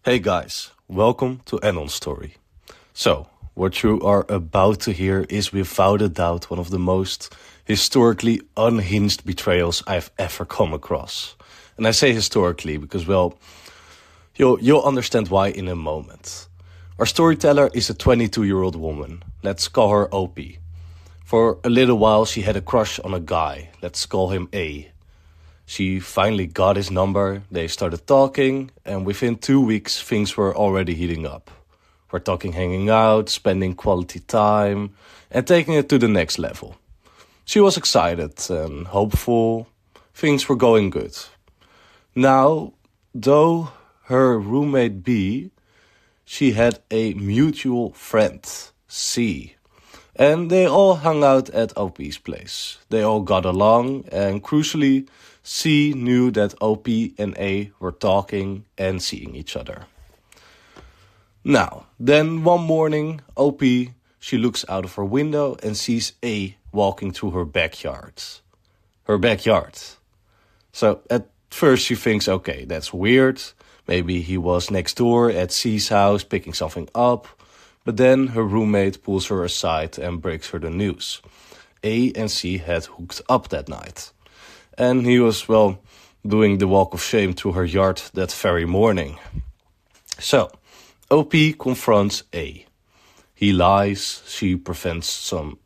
Hey guys, welcome to Anon Story. So, what you are about to hear is without a doubt one of the most historically unhinged betrayals I've ever come across. And I say historically because, well, you'll understand why in a moment. Our storyteller is a 22-year-old woman. Let's call her OP. For a little while she had a crush on a guy. Let's call him A. She finally got his number, they started talking, and within 2 weeks things were already heating up. We're talking hanging out, spending quality time, and taking it to the next level. She was excited and hopeful, things were going good. Now, though her roommate B, she had a mutual friend, C. And they all hung out at OP's place. They all got along, and crucially, C knew that OP and A were talking and seeing each other. Now, then one morning, OP, she looks out of her window and sees A walking through her backyard. Her backyard. So at first she thinks, okay, that's weird. Maybe he was next door at C's house picking something up. But then her roommate pulls her aside and breaks her the news. A and C had hooked up that night. And he was, well, doing the walk of shame through her yard that very morning. So, OP confronts A. He lies, she presents some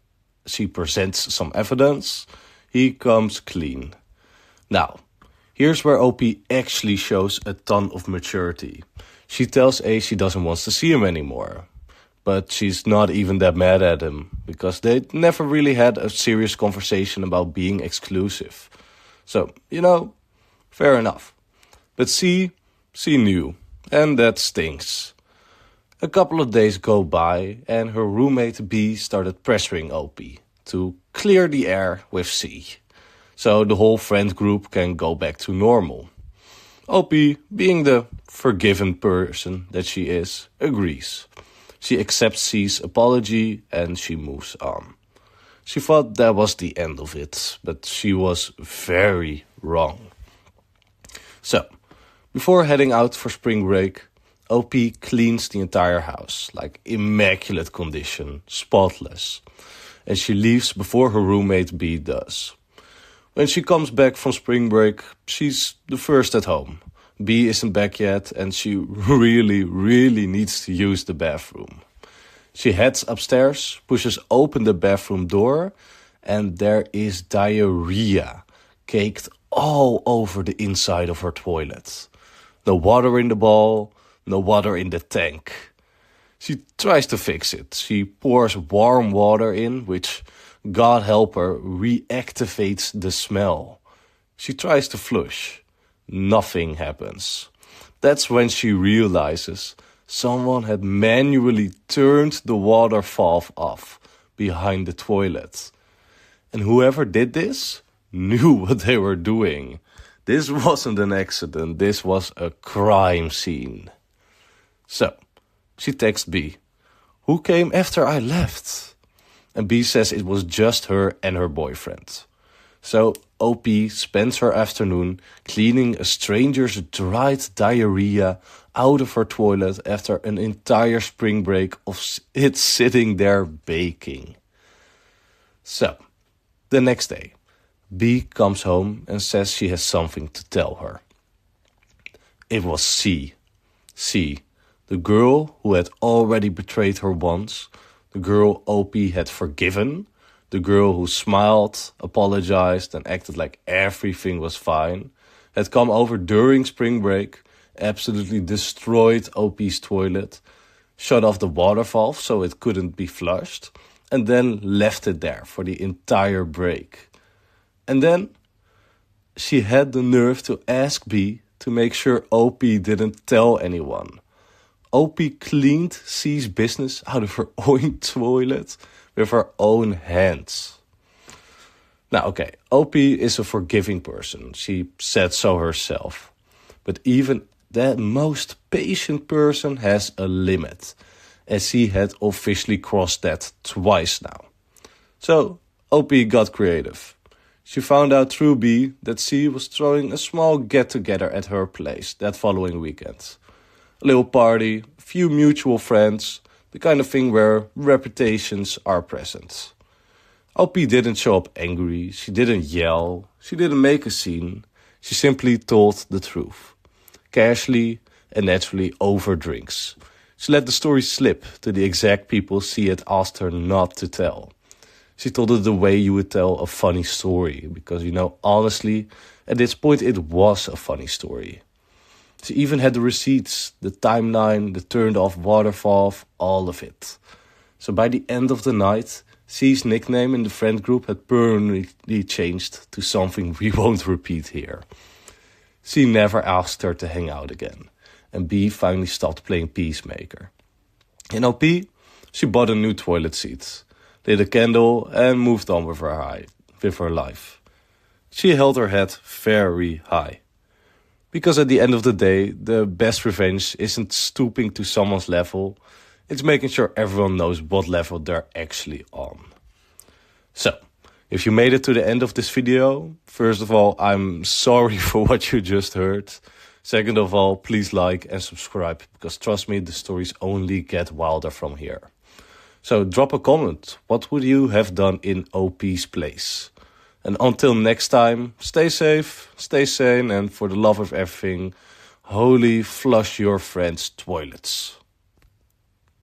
evidence, he comes clean. Now, here's where OP actually shows a ton of maturity. She tells A she doesn't want to see him anymore. But she's not even that mad at him, because they never really had a serious conversation about being exclusive. So, fair enough. But C knew, and that stinks. A couple of days go by, and her roommate B started pressuring OP to clear the air with C, so the whole friend group can go back to normal. OP, being the forgiven person that she is, agrees. She accepts C's apology and she moves on. She thought that was the end of it, but she was very wrong. So, before heading out for spring break, OP cleans the entire house, like immaculate condition, spotless. And she leaves before her roommate B does. When she comes back from spring break, she's the first at home. B isn't back yet and she really needs to use the bathroom. She heads upstairs, pushes open the bathroom door, and there is diarrhea caked all over the inside of her toilet. No water in the bowl, no water in the tank. She tries to fix it. She pours warm water in, which, God help her, reactivates the smell. She tries to flush. Nothing happens. That's when she realizes someone had manually turned the water valve off behind the toilet. And whoever did this knew what they were doing. This wasn't an accident, this was a crime scene. So, she texts B, "Who came after I left?" And B says it was just her and her boyfriend. So OP spends her afternoon cleaning a stranger's dried diarrhea out of her toilet after an entire spring break of it sitting there baking. So, the next day, B comes home and says she has something to tell her. It was C, the girl who had already betrayed her once, the girl OP had forgiven, the girl who smiled, apologized, and acted like everything was fine, had come over during spring break, absolutely destroyed OP's toilet, shut off the water valve so it couldn't be flushed, and then left it there for the entire break. And then she had the nerve to ask B to make sure OP didn't tell anyone. OP cleaned C's business out of her own toilet with her own hands. Now, okay, OP is a forgiving person. She said so herself. But even that most patient person has a limit, as she had officially crossed that twice now. So OP got creative. She found out through B that C was throwing a small get-together at her place that following weekend. A little party, a few mutual friends, the kind of thing where reputations are present. OP didn't show up angry, she didn't yell, she didn't make a scene. She simply told the truth. Casually and naturally over drinks. She let the story slip to the exact people she had asked her not to tell. She told it the way you would tell a funny story, because, honestly, at this point it was a funny story. She even had the receipts, the timeline, the turned off waterfall, all of it. So by the end of the night, C's nickname in the friend group had permanently changed to something we won't repeat here. C never asked her to hang out again, and B finally stopped playing peacemaker. In OP, she bought a new toilet seat, lit a candle and moved on with her life. She held her head very high. Because at the end of the day, the best revenge isn't stooping to someone's level, it's making sure everyone knows what level they're actually on. So, if you made it to the end of this video, first of all, I'm sorry for what you just heard. Second of all, please like and subscribe, because trust me, the stories only get wilder from here. So drop a comment. What would you have done in OP's place? And until next time, stay safe, stay sane, and for the love of everything, holy flush your friends' toilets.